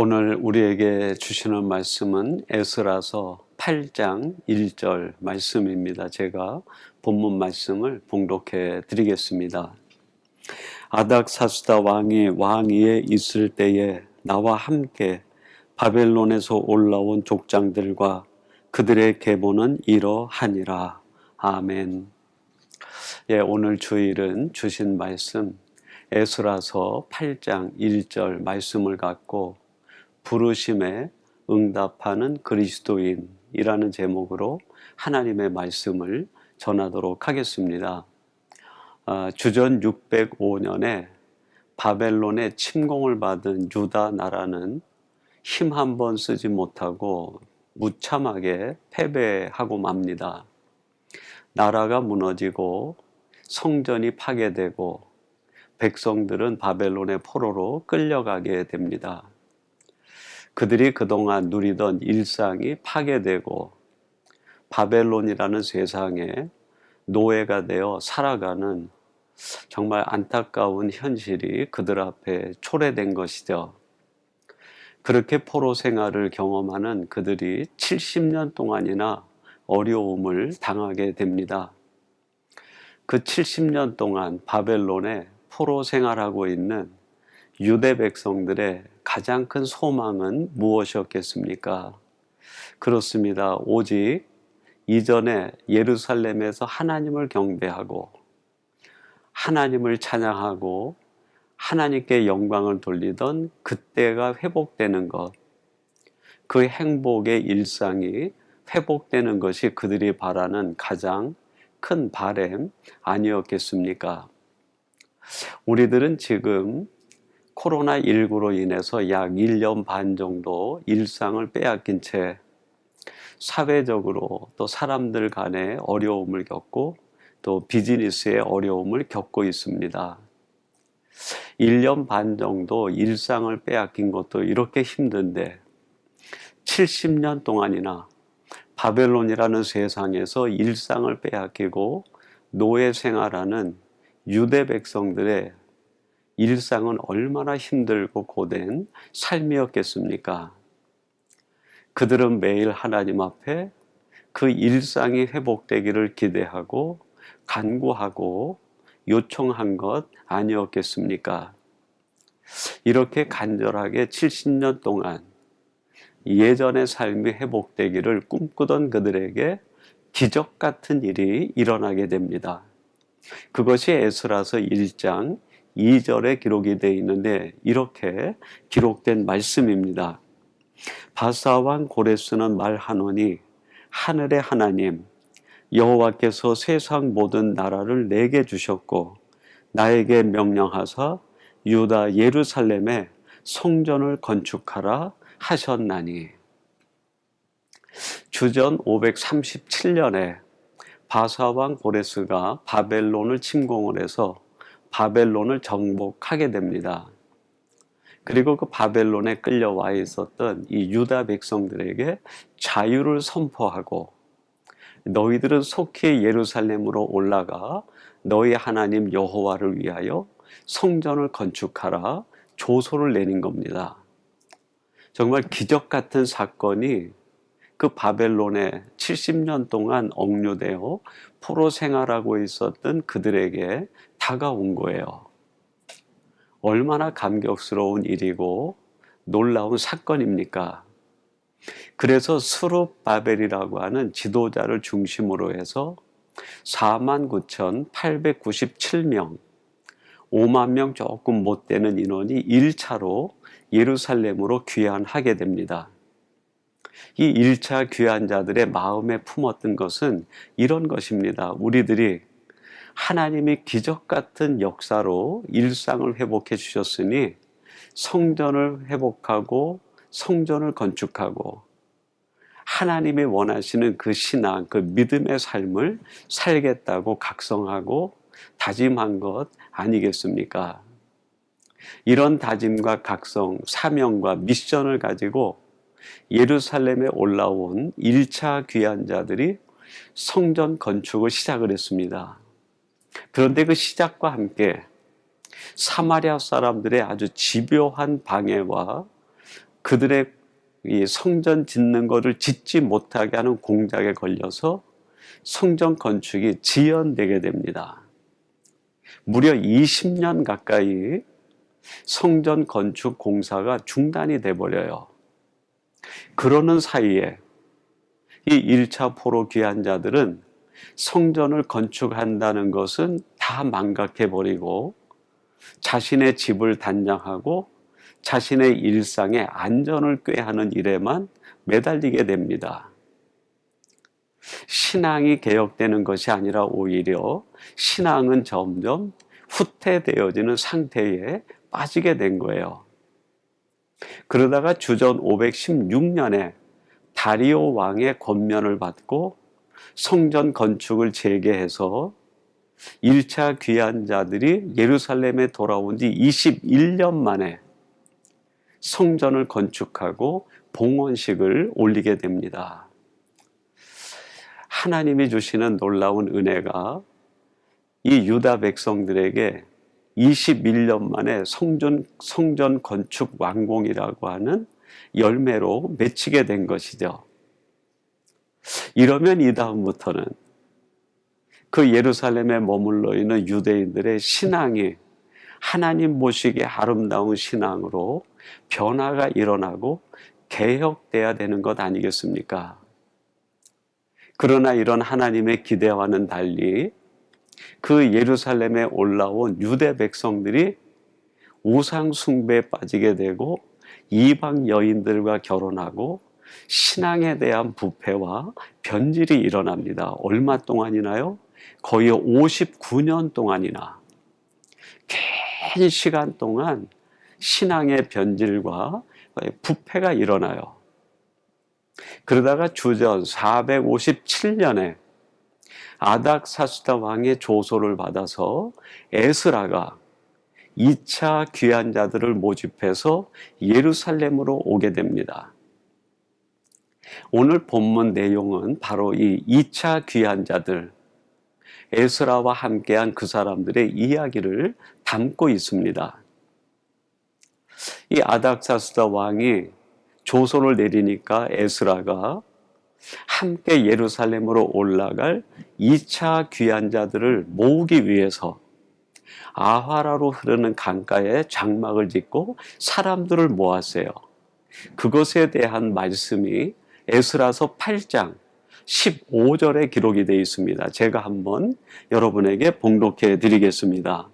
오늘 우리에게 주시는 말씀은 에스라서 8장 1절 말씀입니다. 제가 본문 말씀을 봉독해 드리겠습니다. 아닥사스다 왕이 왕위에 있을 때에 나와 함께 바벨론에서 올라온 족장들과 그들의 계보는 이러하니라. 아멘. 오늘 주일은 주신 말씀 에스라서 8장 1절 말씀을 갖고 부르심에 응답하는 그리스도인이라는 제목으로 하나님의 말씀을 전하도록 하겠습니다. 주전 605년에 바벨론의 침공을 받은 유다 나라는 힘 한 번 쓰지 못하고 무참하게 패배하고 맙니다. 나라가 무너지고 성전이 파괴되고 백성들은 바벨론의 포로로 끌려가게 됩니다. 그들이 그동안 누리던 일상이 파괴되고 바벨론이라는 세상에 노예가 되어 살아가는 정말 안타까운 현실이 그들 앞에 초래된 것이죠. 그렇게 포로 생활을 경험하는 그들이 70년 동안이나 어려움을 당하게 됩니다. 그 70년 동안 바벨론에 포로 생활하고 있는 유대 백성들의 가장 큰 소망은 무엇이었겠습니까? 그렇습니다. 오직 이전에 예루살렘에서 하나님을 경배하고 하나님을 찬양하고 하나님께 영광을 돌리던 그때가 회복되는 것, 그 행복의 일상이 회복되는 것이 그들이 바라는 가장 큰 바람 아니었겠습니까? 우리들은 지금 코로나19로 인해서 약 1년 반 정도 일상을 빼앗긴 채 사회적으로 또 사람들 간의 어려움을 겪고 또 비즈니스의 어려움을 겪고 있습니다. 1년 반 정도 일상을 빼앗긴 것도 이렇게 힘든데 70년 동안이나 바벨론이라는 세상에서 일상을 빼앗기고 노예 생활하는 유대 백성들의 일상은 얼마나 힘들고 고된 삶이었겠습니까? 그들은 매일 하나님 앞에 그 일상이 회복되기를 기대하고 간구하고 요청한 것 아니었겠습니까? 이렇게 간절하게 70년 동안 예전의 삶이 회복되기를 꿈꾸던 그들에게 기적 같은 일이 일어나게 됩니다. 그것이 에스라서 1장 2절에 기록이 되어 있는데 이렇게 기록된 말씀입니다. 바사왕 고레스는 말하노니 하늘의 하나님 여호와께서 세상 모든 나라를 내게 주셨고 나에게 명령하사 유다 예루살렘에 성전을 건축하라 하셨나니. 주전 537년에 바사왕 고레스가 바벨론을 침공을 해서 바벨론을 정복하게 됩니다. 그리고 그 바벨론에 끌려와 있었던 이 유다 백성들에게 자유를 선포하고 너희들은 속히 예루살렘으로 올라가 너희 하나님 여호와를 위하여 성전을 건축하라 조소를 내린 겁니다. 정말 기적 같은 사건이 그 바벨론에 70년 동안 억류되어 포로 생활하고 있었던 그들에게 다가온 거예요. 얼마나 감격스러운 일이고 놀라운 사건입니까? 그래서 스룹바벨이라고 하는 지도자를 중심으로 해서 49,897명, 5만 명 조금 못 되는 인원이 1차로 예루살렘으로 귀환하게 됩니다. 이 1차 귀환자들의 마음에 품었던 것은 이런 것입니다. 우리들이 하나님이 기적 같은 역사로 일상을 회복해 주셨으니 성전을 회복하고 성전을 건축하고 하나님이 원하시는 그 신앙, 그 믿음의 삶을 살겠다고 각성하고 다짐한 것 아니겠습니까? 이런 다짐과 각성, 사명과 미션을 가지고 예루살렘에 올라온 1차 귀환자들이 성전 건축을 시작을 했습니다. 그런데 그 시작과 함께 사마리아 사람들의 아주 집요한 방해와 그들의 이 성전 짓는 거를 짓지 못하게 하는 공작에 걸려서 성전 건축이 지연되게 됩니다. 무려 20년 가까이 성전 건축 공사가 중단이 돼버려요. 그러는 사이에 이 1차 포로 귀환자들은 성전을 건축한다는 것은 다 망각해버리고 자신의 집을 단장하고 자신의 일상의 안전을 꾀하는 일에만 매달리게 됩니다. 신앙이 개혁되는 것이 아니라 오히려 신앙은 점점 후퇴되어지는 상태에 빠지게 된 거예요. 그러다가 주전 516년에 다리오 왕의 권면을 받고 성전 건축을 재개해서 1차 귀환자들이 예루살렘에 돌아온 지 21년 만에 성전을 건축하고 봉헌식을 올리게 됩니다. 하나님이 주시는 놀라운 은혜가 이 유다 백성들에게 21년 만에 성전 건축 완공이라고 하는 열매로 맺히게 된 것이죠. 이러면 이 다음부터는 그 예루살렘에 머물러 있는 유대인들의 신앙이 하나님 보시기에 아름다운 신앙으로 변화가 일어나고 개혁돼야 되는 것 아니겠습니까? 그러나 이런 하나님의 기대와는 달리 그 예루살렘에 올라온 유대 백성들이 우상 숭배에 빠지게 되고 이방 여인들과 결혼하고 신앙에 대한 부패와 변질이 일어납니다. 얼마 동안이나요? 거의 59년 동안이나 긴 시간 동안 신앙의 변질과 부패가 일어나요. 그러다가 주전 457년에 아닥사스다 왕의 조소를 받아서 에스라가 2차 귀환자들을 모집해서 예루살렘으로 오게 됩니다. 오늘 본문 내용은 바로 이 2차 귀환자들, 에스라와 함께한 그 사람들의 이야기를 담고 있습니다. 이 아닥사스다 왕이 조소를 내리니까 에스라가 함께 예루살렘으로 올라갈 2차 귀환자들을 모으기 위해서 아화라로 흐르는 강가에 장막을 짓고 사람들을 모았어요. 그것에 대한 말씀이 에스라서 8장 15절에 기록이 되어 있습니다. 제가 한번 여러분에게 봉독해 드리겠습니다.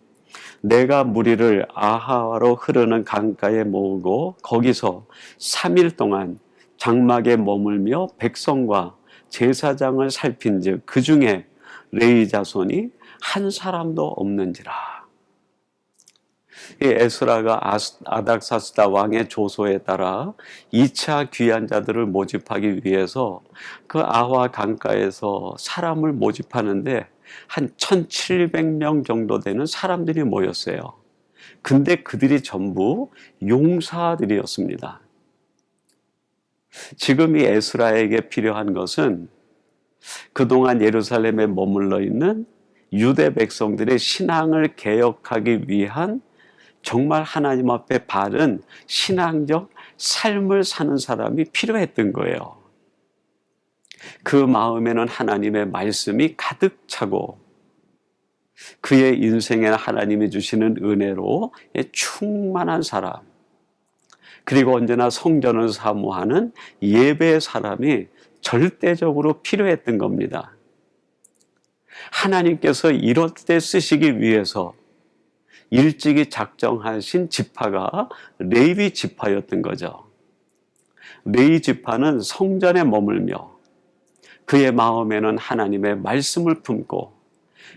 내가 무리를 아하와로 흐르는 강가에 모으고 거기서 3일 동안 장막에 머물며 백성과 제사장을 살핀즉 그 중에 레위 자손이 한 사람도 없는지라. 이 에스라가 아닥사스다 왕의 조소에 따라 2차 귀환자들을 모집하기 위해서 그 아화 강가에서 사람을 모집하는데 한 1700명 정도 되는 사람들이 모였어요. 근데 그들이 전부 용사들이었습니다. 지금 이 에스라에게 필요한 것은 그동안 예루살렘에 머물러 있는 유대 백성들의 신앙을 개혁하기 위한 정말 하나님 앞에 바른 신앙적 삶을 사는 사람이 필요했던 거예요. 그 마음에는 하나님의 말씀이 가득 차고 그의 인생에 하나님이 주시는 은혜로 충만한 사람, 그리고 언제나 성전을 사모하는 예배의 사람이 절대적으로 필요했던 겁니다. 하나님께서 이럴 때 쓰시기 위해서 일찍이 작정하신 지파가 레위 지파였던 거죠. 레위 지파는 성전에 머물며 그의 마음에는 하나님의 말씀을 품고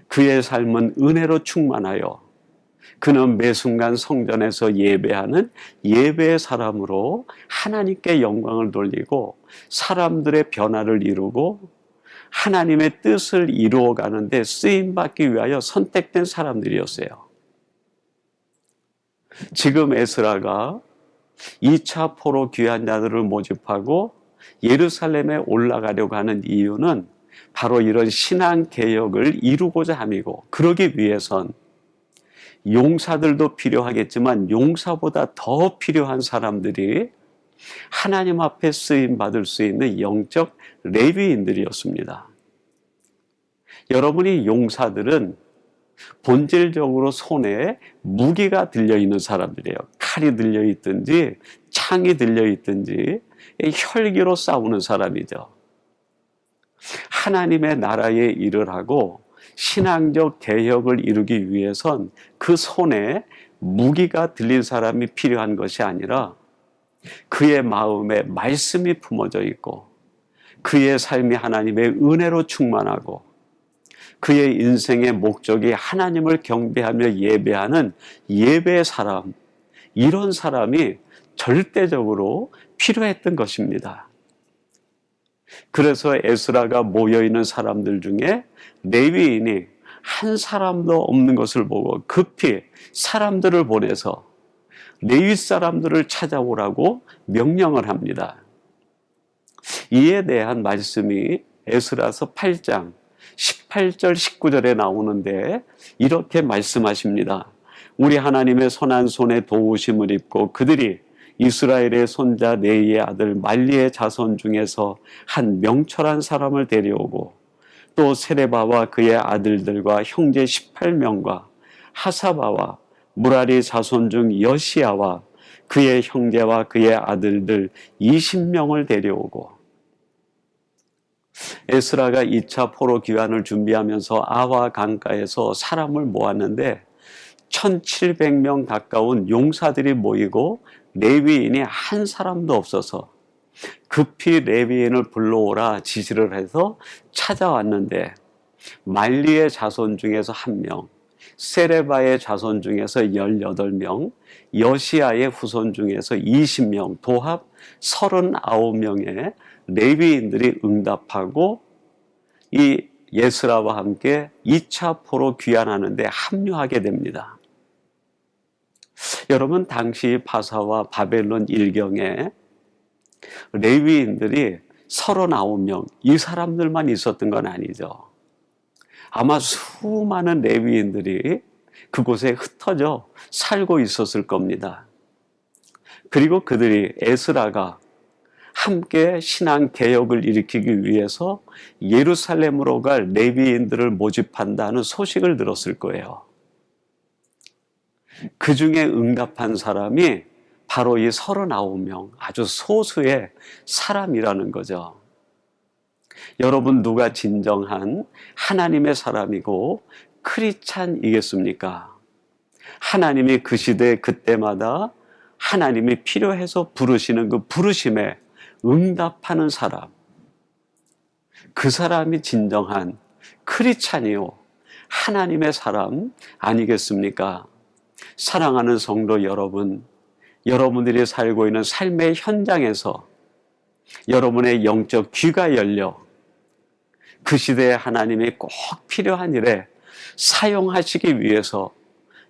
그의 삶은 은혜로 충만하여 그는 매 순간 성전에서 예배하는 예배의 사람으로 하나님께 영광을 돌리고 사람들의 변화를 이루고 하나님의 뜻을 이루어가는 데 쓰임받기 위하여 선택된 사람들이었어요. 지금 에스라가 2차 포로 귀환자들을 모집하고 예루살렘에 올라가려고 하는 이유는 바로 이런 신앙 개혁을 이루고자 함이고, 그러기 위해선 용사들도 필요하겠지만 용사보다 더 필요한 사람들이 하나님 앞에 쓰임 받을 수 있는 영적 레위인들이었습니다. 여러분이 용사들은 본질적으로 손에 무기가 들려있는 사람들이에요. 칼이 들려있든지 창이 들려있든지 혈기로 싸우는 사람이죠. 하나님의 나라의 일을 하고 신앙적 개혁을 이루기 위해선 그 손에 무기가 들린 사람이 필요한 것이 아니라 그의 마음에 말씀이 품어져 있고 그의 삶이 하나님의 은혜로 충만하고 그의 인생의 목적이 하나님을 경배하며 예배하는 예배의 사람, 이런 사람이 절대적으로 필요했던 것입니다. 그래서 에스라가 모여있는 사람들 중에 레위인이 한 사람도 없는 것을 보고 급히 사람들을 보내서 레위 사람들을 찾아오라고 명령을 합니다. 이에 대한 말씀이 에스라서 8장 18절 19절에 나오는데 이렇게 말씀하십니다. 우리 하나님의 선한 손에 도우심을 입고 그들이 이스라엘의 손자 네이의 아들 말리의 자손 중에서 한 명철한 사람을 데려오고 또 세레바와 그의 아들들과 형제 18명과 하사바와 무라리 자손 중 여시야와 그의 형제와 그의 아들들 20명을 데려오고 에스라가 2차 포로 귀환을 준비하면서 아와 강가에서 사람을 모았는데 1700명 가까운 용사들이 모이고 레위인이 한 사람도 없어서 급히 레위인을 불러오라 지시를 해서 찾아왔는데 말리의 자손 중에서 1명, 세레바의 자손 중에서 18명, 여시야의 후손 중에서 20명, 도합 39명의 레위인들이 응답하고 이 예스라와 함께 2차 포로 귀환하는데 합류하게 됩니다. 여러분, 당시 바사와 바벨론 일경에 레위인들이 39명, 이 사람들만 있었던 건 아니죠. 아마 수많은 레위인들이 그곳에 흩어져 살고 있었을 겁니다. 그리고 그들이 에스라가 함께 신앙 개혁을 일으키기 위해서 예루살렘으로 갈 레위인들을 모집한다는 소식을 들었을 거예요. 그 중에 응답한 사람이 바로 이 39명, 아주 소수의 사람이라는 거죠. 여러분, 누가 진정한 하나님의 사람이고 크리스찬이겠습니까? 하나님이 그 시대 그때마다 하나님이 필요해서 부르시는 그 부르심에 응답하는 사람, 그 사람이 진정한 크리스찬이요 하나님의 사람 아니겠습니까? 사랑하는 성도 여러분, 여러분들이 살고 있는 삶의 현장에서 여러분의 영적 귀가 열려 그 시대에 하나님이 꼭 필요한 일에 사용하시기 위해서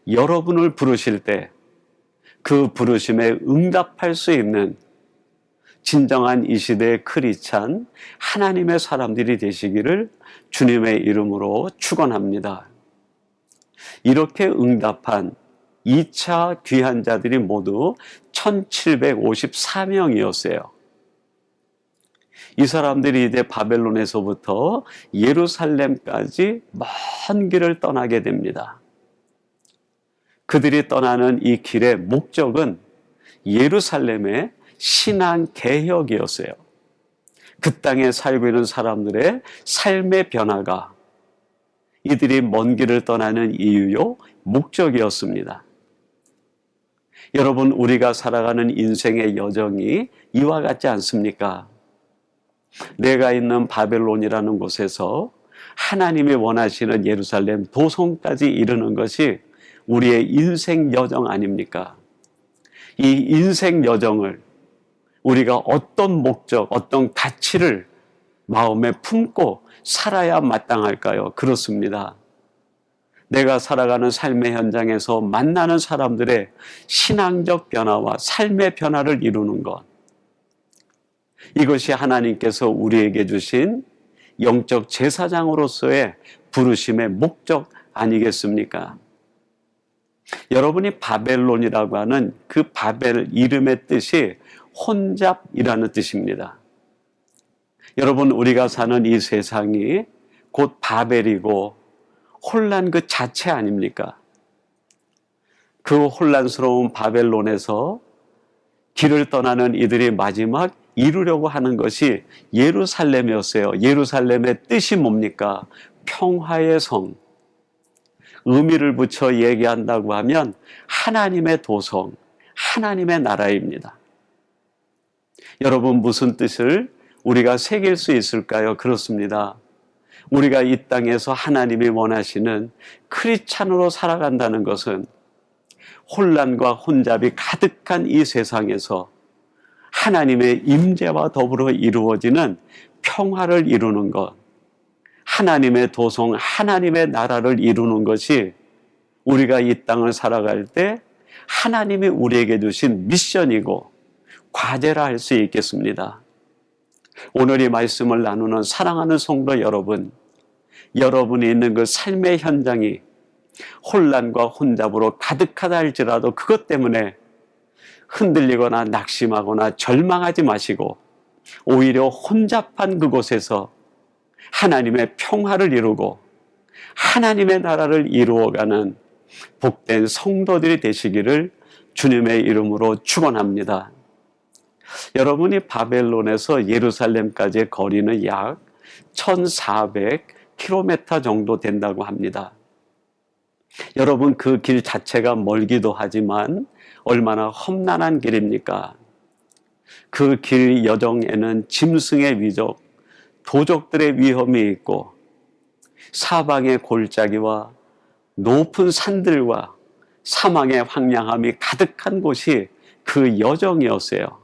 여러분을 부르실 때 그 부르심에 응답할 수 있는 진정한 이 시대의 크리스찬 하나님의 사람들이 되시기를 주님의 이름으로 축원합니다. 이렇게 응답한 2차 귀환자들이 모두 1754명이었어요. 이 사람들이 이제 바벨론에서부터 예루살렘까지 먼 길을 떠나게 됩니다. 그들이 떠나는 이 길의 목적은 예루살렘의 신앙 개혁이었어요. 그 땅에 살고 있는 사람들의 삶의 변화가 이들이 먼 길을 떠나는 이유요, 목적이었습니다. 여러분, 우리가 살아가는 인생의 여정이 이와 같지 않습니까? 내가 있는 바벨론이라는 곳에서 하나님이 원하시는 예루살렘 도성까지 이르는 것이 우리의 인생 여정 아닙니까? 이 인생 여정을 우리가 어떤 목적, 어떤 가치를 마음에 품고 살아야 마땅할까요? 그렇습니다. 내가 살아가는 삶의 현장에서 만나는 사람들의 신앙적 변화와 삶의 변화를 이루는 것, 이것이 하나님께서 우리에게 주신 영적 제사장으로서의 부르심의 목적 아니겠습니까? 여러분이 바벨론이라고 하는 그 바벨 이름의 뜻이 혼잡이라는 뜻입니다. 여러분, 우리가 사는 이 세상이 곧 바벨이고 혼란 그 자체 아닙니까? 그 혼란스러운 바벨론에서 길을 떠나는 이들이 마지막 이루려고 하는 것이 예루살렘이었어요. 예루살렘의 뜻이 뭡니까? 평화의 성. 의미를 붙여 얘기한다고 하면 하나님의 도성, 하나님의 나라입니다. 여러분, 무슨 뜻을 우리가 새길 수 있을까요? 그렇습니다. 우리가 이 땅에서 하나님이 원하시는 크리스찬으로 살아간다는 것은 혼란과 혼잡이 가득한 이 세상에서 하나님의 임재와 더불어 이루어지는 평화를 이루는 것, 하나님의 도성, 하나님의 나라를 이루는 것이 우리가 이 땅을 살아갈 때 하나님이 우리에게 주신 미션이고 과제라 할 수 있겠습니다. 오늘 이 말씀을 나누는 사랑하는 성도 여러분, 여러분이 있는 그 삶의 현장이 혼란과 혼잡으로 가득하다 할지라도 그것 때문에 흔들리거나 낙심하거나 절망하지 마시고 오히려 혼잡한 그곳에서 하나님의 평화를 이루고 하나님의 나라를 이루어가는 복된 성도들이 되시기를 주님의 이름으로 축원합니다. 여러분이 바벨론에서 예루살렘까지의 거리는 약 1400km 정도 된다고 합니다. 여러분, 그 길 자체가 멀기도 하지만 얼마나 험난한 길입니까? 그 길 여정에는 짐승의 위적, 도적들의 위험이 있고 사방의 골짜기와 높은 산들과 사망의 황량함이 가득한 곳이 그 여정이었어요.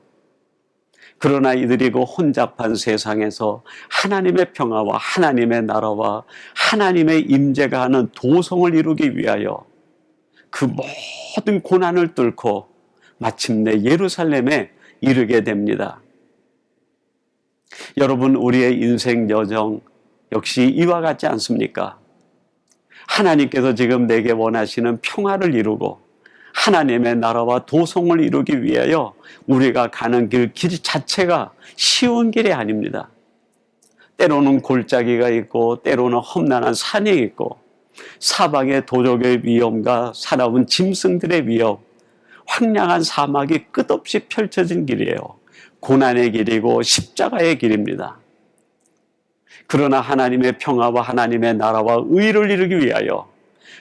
그러나 이들이 그 혼잡한 세상에서 하나님의 평화와 하나님의 나라와 하나님의 임재가 하는 도성을 이루기 위하여 그 모든 고난을 뚫고 마침내 예루살렘에 이르게 됩니다. 여러분, 우리의 인생 여정 역시 이와 같지 않습니까? 하나님께서 지금 내게 원하시는 평화를 이루고 하나님의 나라와 도성을 이루기 위하여 우리가 가는 길 자체가 쉬운 길이 아닙니다. 때로는 골짜기가 있고 때로는 험난한 산이 있고 사방의 도적의 위험과 살아온 짐승들의 위험, 황량한 사막이 끝없이 펼쳐진 길이에요. 고난의 길이고 십자가의 길입니다. 그러나 하나님의 평화와 하나님의 나라와 의를 이루기 위하여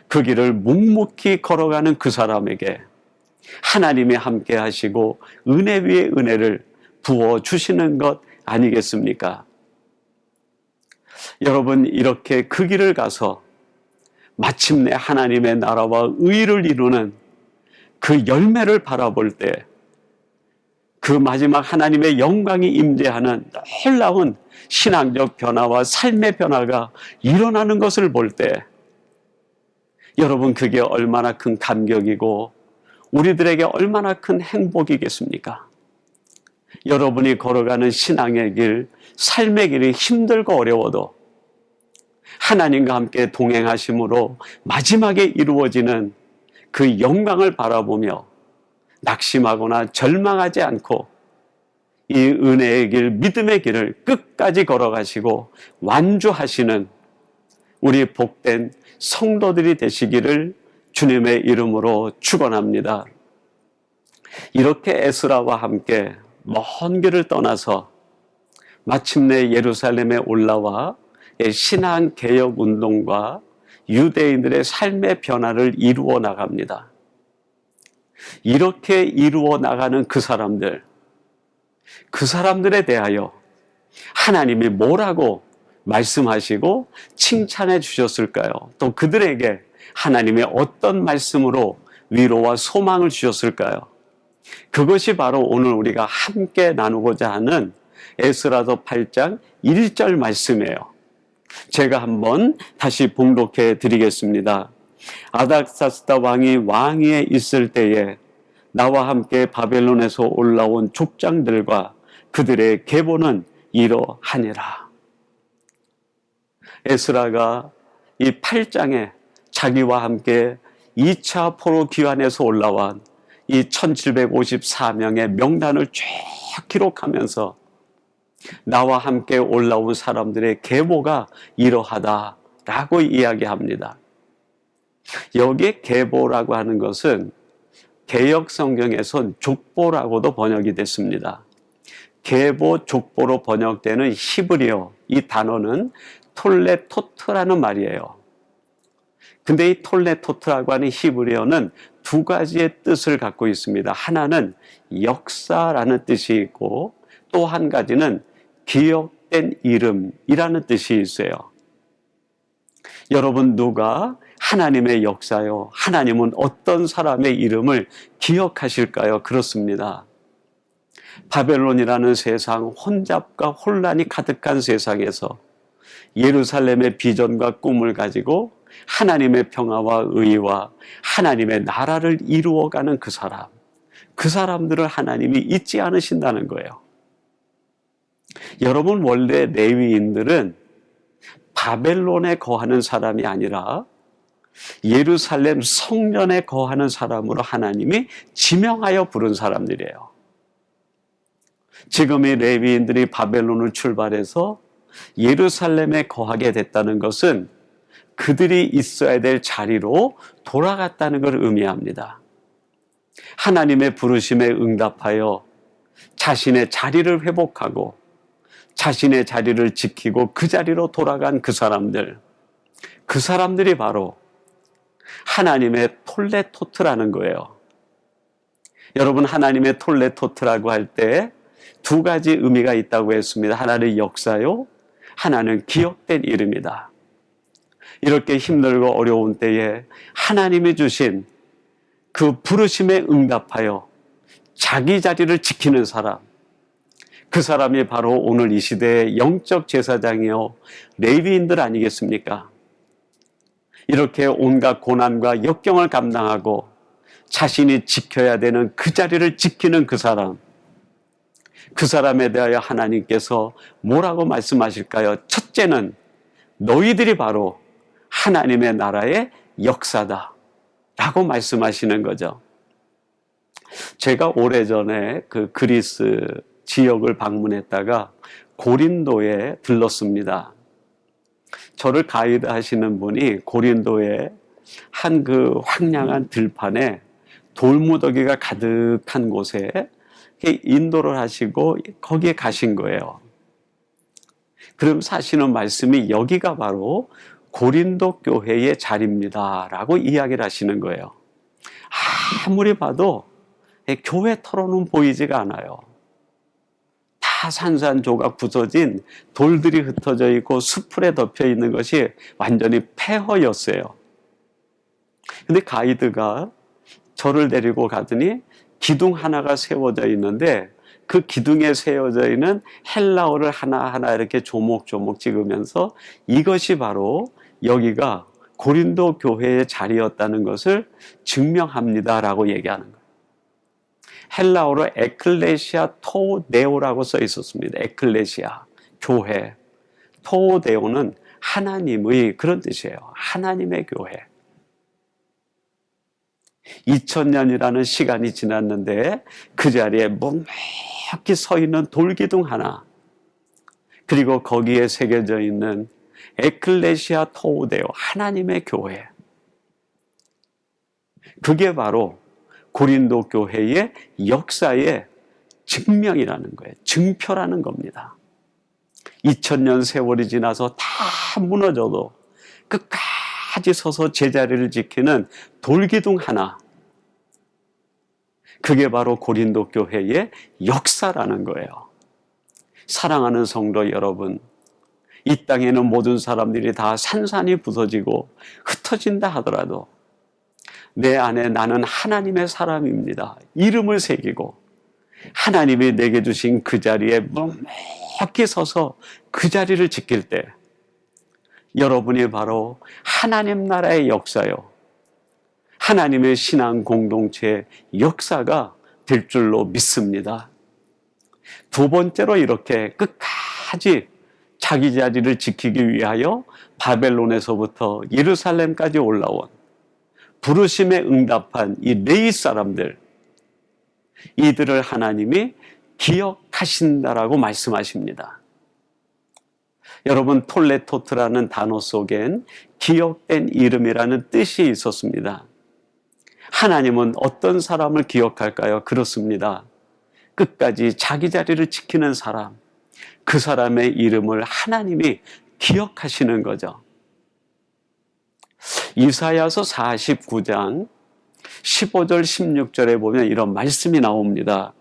그 길을 묵묵히 걸어가는 그 사람에게 하나님이 함께 하시고 은혜 위에 은혜를 부어주시는 것 아니겠습니까? 여러분, 이렇게 그 길을 가서 마침내 하나님의 나라와 의를 이루는 그 열매를 바라볼 때 그 마지막 하나님의 영광이 임재하는 놀라운 신앙적 변화와 삶의 변화가 일어나는 것을 볼 때 여러분, 그게 얼마나 큰 감격이고 우리들에게 얼마나 큰 행복이겠습니까? 여러분이 걸어가는 신앙의 길, 삶의 길이 힘들고 어려워도 하나님과 함께 동행하심으로 마지막에 이루어지는 그 영광을 바라보며 낙심하거나 절망하지 않고 이 은혜의 길, 믿음의 길을 끝까지 걸어가시고 완주하시는 우리 복된 성도들이 되시기를 주님의 이름으로 축원합니다. 이렇게 에스라와 함께 먼 길을 떠나서 마침내 예루살렘에 올라와 신앙 개혁 운동과 유대인들의 삶의 변화를 이루어 나갑니다. 이렇게 이루어 나가는 그 사람들에 대하여 하나님이 뭐라고 말씀하시고 칭찬해 주셨을까요? 또 그들에게 하나님이 어떤 말씀으로 위로와 소망을 주셨을까요? 그것이 바로 오늘 우리가 함께 나누고자 하는 에스라서 8장 1절 말씀이에요. 제가 한번 다시 봉독해 드리겠습니다. 아닥사스다 왕이 왕위에 있을 때에 나와 함께 바벨론에서 올라온 족장들과 그들의 계보는 이러하니라. 에스라가 이 8장에 자기와 함께 2차 포로 귀환에서 올라온 이 이 1754명의 명단을 쭉 기록하면서 나와 함께 올라온 사람들의 계보가 이러하다라고 이야기합니다. 여기에 계보라고 하는 것은 개역 성경에선 족보라고도 번역이 됐습니다. 계보, 족보로 번역되는 히브리어, 이 단어는 톨레토트라는 말이에요. 근데 이 톨레토트라고 하는 히브리어는 두 가지의 뜻을 갖고 있습니다. 하나는 역사라는 뜻이 있고 또 한 가지는 기억된 이름이라는 뜻이 있어요. 여러분, 누가 하나님의 역사요, 하나님은 어떤 사람의 이름을 기억하실까요? 그렇습니다. 바벨론이라는 세상, 혼잡과 혼란이 가득한 세상에서 예루살렘의 비전과 꿈을 가지고 하나님의 평화와 의와 하나님의 나라를 이루어가는 그 사람들을 하나님이 잊지 않으신다는 거예요. 여러분, 원래 레위인들은 바벨론에 거하는 사람이 아니라 예루살렘 성전에 거하는 사람으로 하나님이 지명하여 부른 사람들이에요. 지금 이 레위인들이 바벨론을 출발해서 예루살렘에 거하게 됐다는 것은 그들이 있어야 될 자리로 돌아갔다는 걸 의미합니다. 하나님의 부르심에 응답하여 자신의 자리를 회복하고 자신의 자리를 지키고 그 자리로 돌아간 그 사람들이 바로 하나님의 톨레토트라는 거예요. 여러분, 하나님의 톨레토트라고 할 때 두 가지 의미가 있다고 했습니다. 하나는 역사요, 하나는 기억된 이름이다. 이렇게 힘들고 어려운 때에 하나님이 주신 그 부르심에 응답하여 자기 자리를 지키는 사람, 그 사람이 바로 오늘 이 시대의 영적 제사장이요 레위인들 아니겠습니까? 이렇게 온갖 고난과 역경을 감당하고 자신이 지켜야 되는 그 자리를 지키는 그 사람에 대하여 하나님께서 뭐라고 말씀하실까요? 첫째는 너희들이 바로 하나님의 나라의 역사다 라고 말씀하시는 거죠. 제가 오래전에 그 그리스 지역을 방문했다가 고린도에 들렀습니다. 저를 가이드 하시는 분이 고린도의 한 그 황량한 들판에 돌무더기가 가득한 곳에 인도를 하시고 거기에 가신 거예요. 그럼 사시는 말씀이 여기가 바로 고린도 교회의 자리입니다 라고 이야기를 하시는 거예요. 아무리 봐도 교회 털어는 보이지가 않아요. 다 산산조각 부서진 돌들이 흩어져 있고 수풀에 덮여 있는 것이 완전히 폐허였어요. 근데 가이드가 저를 데리고 가더니 기둥 하나가 세워져 있는데 그 기둥에 세워져 있는 헬라어를 하나하나 이렇게 조목조목 찍으면서 이것이 바로 여기가 고린도 교회의 자리였다는 것을 증명합니다라고 얘기하는 거예요. 헬라어로 에클레시아 토네오라고 써 있었습니다. 에클레시아, 교회. 토네오는 하나님의 그런 뜻이에요. 하나님의 교회. 2000년이라는 시간이 지났는데 그 자리에 묵묵히 서 있는 돌기둥 하나, 그리고 거기에 새겨져 있는 에클레시아 토네오, 하나님의 교회. 그게 바로 고린도 교회의 역사의 증명이라는 거예요. 증표라는 겁니다. 2000년 세월이 지나서 다 무너져도 끝까지 서서 제자리를 지키는 돌기둥 하나, 그게 바로 고린도 교회의 역사라는 거예요. 사랑하는 성도 여러분, 이 땅에는 모든 사람들이 다 산산이 부서지고 흩어진다 하더라도 내 안에 나는 하나님의 사람입니다. 이름을 새기고 하나님이 내게 주신 그 자리에 묵묵히 서서 그 자리를 지킬 때 여러분이 바로 하나님 나라의 역사요, 하나님의 신앙 공동체의 역사가 될 줄로 믿습니다. 두 번째로 이렇게 끝까지 자기 자리를 지키기 위하여 바벨론에서부터 예루살렘까지 올라온 부르심에 응답한 이 레위 사람들, 이들을 하나님이 기억하신다라고 말씀하십니다. 여러분, 톨레토트라는 단어 속엔 기억된 이름이라는 뜻이 있었습니다. 하나님은 어떤 사람을 기억할까요? 그렇습니다. 끝까지 자기 자리를 지키는 사람, 그 사람의 이름을 하나님이 기억하시는 거죠. 이사야서 49장 15절 16절에 보면 이런 말씀이 나옵니다.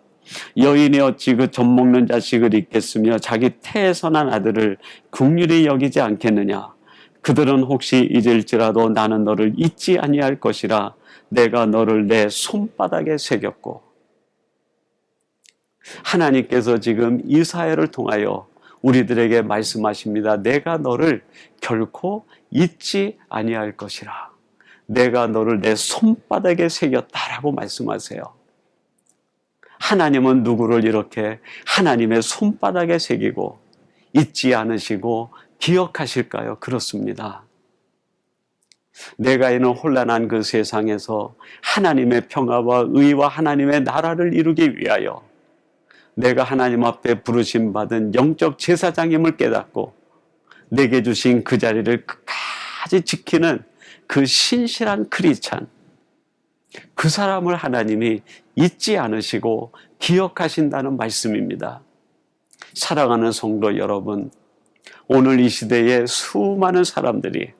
여인이 어찌 그 젖먹는 자식을 잊겠으며 자기 태에서 난 아들을 긍휼히 여기지 않겠느냐. 그들은 혹시 잊을지라도 나는 너를 잊지 아니할 것이라. 내가 너를 내 손바닥에 새겼고. 하나님께서 지금 이사야를 통하여 우리들에게 말씀하십니다. 내가 너를 결코 잊지 아니할 것이라. 내가 너를 내 손바닥에 새겼다라고 말씀하세요. 하나님은 누구를 이렇게 하나님의 손바닥에 새기고 잊지 않으시고 기억하실까요? 그렇습니다. 내가 있는 혼란한 그 세상에서 하나님의 평화와 의와 하나님의 나라를 이루기 위하여 내가 하나님 앞에 부르심 받은 영적 제사장임을 깨닫고 내게 주신 그 자리를 끝까지 지키는 그 신실한 크리스찬, 그 사람을 하나님이 잊지 않으시고 기억하신다는 말씀입니다. 사랑하는 성도 여러분, 오늘 이 시대에 수많은 사람들이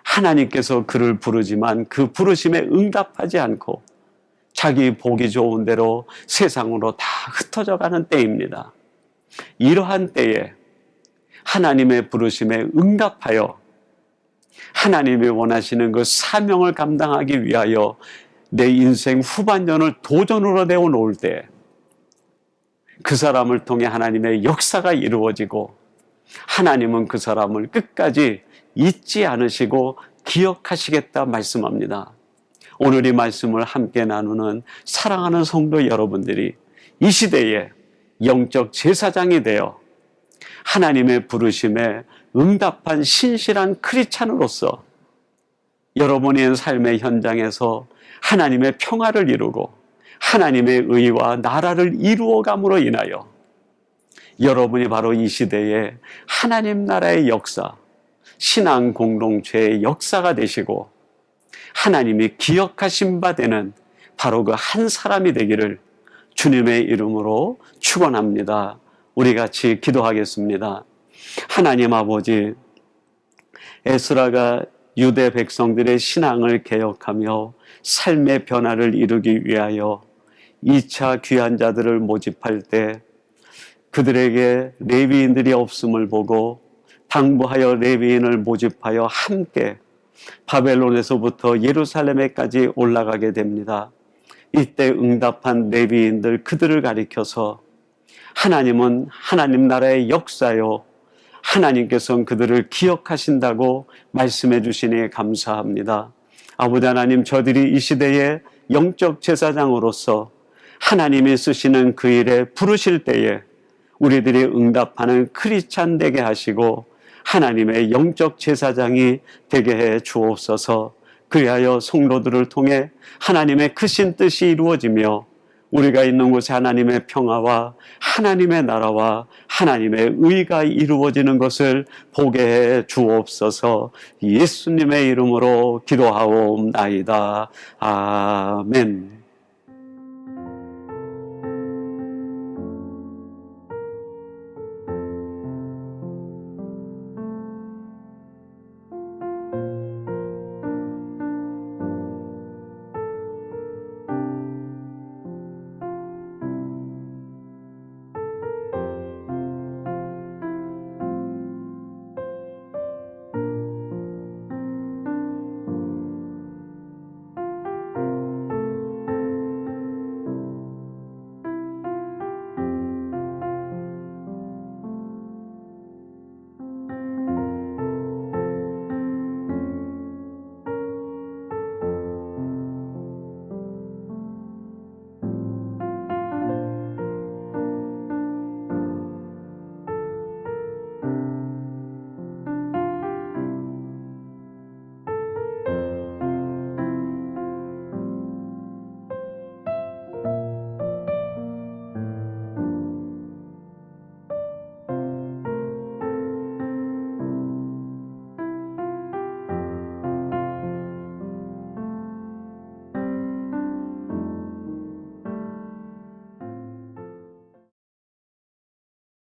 하나님께서 그를 부르지만 그 부르심에 응답하지 않고 자기 보기 좋은 대로 세상으로 다 흩어져 가는 때입니다. 이러한 때에 하나님의 부르심에 응답하여 하나님이 원하시는 그 사명을 감당하기 위하여 내 인생 후반전을 도전으로 내어놓을 때 그 사람을 통해 하나님의 역사가 이루어지고 하나님은 그 사람을 끝까지 잊지 않으시고 기억하시겠다 말씀합니다. 오늘 이 말씀을 함께 나누는 사랑하는 성도 여러분들이 이 시대에 영적 제사장이 되어 하나님의 부르심에 응답한 신실한 크리스찬으로서 여러분의 삶의 현장에서 하나님의 평화를 이루고 하나님의 의와 나라를 이루어감으로 인하여 여러분이 바로 이 시대에 하나님 나라의 역사, 신앙 공동체의 역사가 되시고 하나님이 기억하신 바 되는 바로 그 한 사람이 되기를 주님의 이름으로 축원합니다. 우리 같이 기도하겠습니다. 하나님 아버지, 에스라가 유대 백성들의 신앙을 개혁하며 삶의 변화를 이루기 위하여 2차 귀한 자들을 모집할 때 그들에게 레위인들이 없음을 보고 당부하여 레위인을 모집하여 함께 바벨론에서부터 예루살렘에까지 올라가게 됩니다. 이때 응답한 레위인들 그들을 가리켜서 하나님은 하나님 나라의 역사요, 하나님께서는 그들을 기억하신다고 말씀해 주시니 감사합니다. 아버지 하나님, 저들이 이 시대의 영적 제사장으로서 하나님이 쓰시는 그 일에 부르실 때에 우리들이 응답하는 크리스찬 되게 하시고 하나님의 영적 제사장이 되게 해 주옵소서. 그리하여 성도들을 통해 하나님의 크신 뜻이 이루어지며 우리가 있는 곳에 하나님의 평화와 하나님의 나라와 하나님의 의가 이루어지는 것을 보게 해 주옵소서. 예수님의 이름으로 기도하옵나이다. 아멘.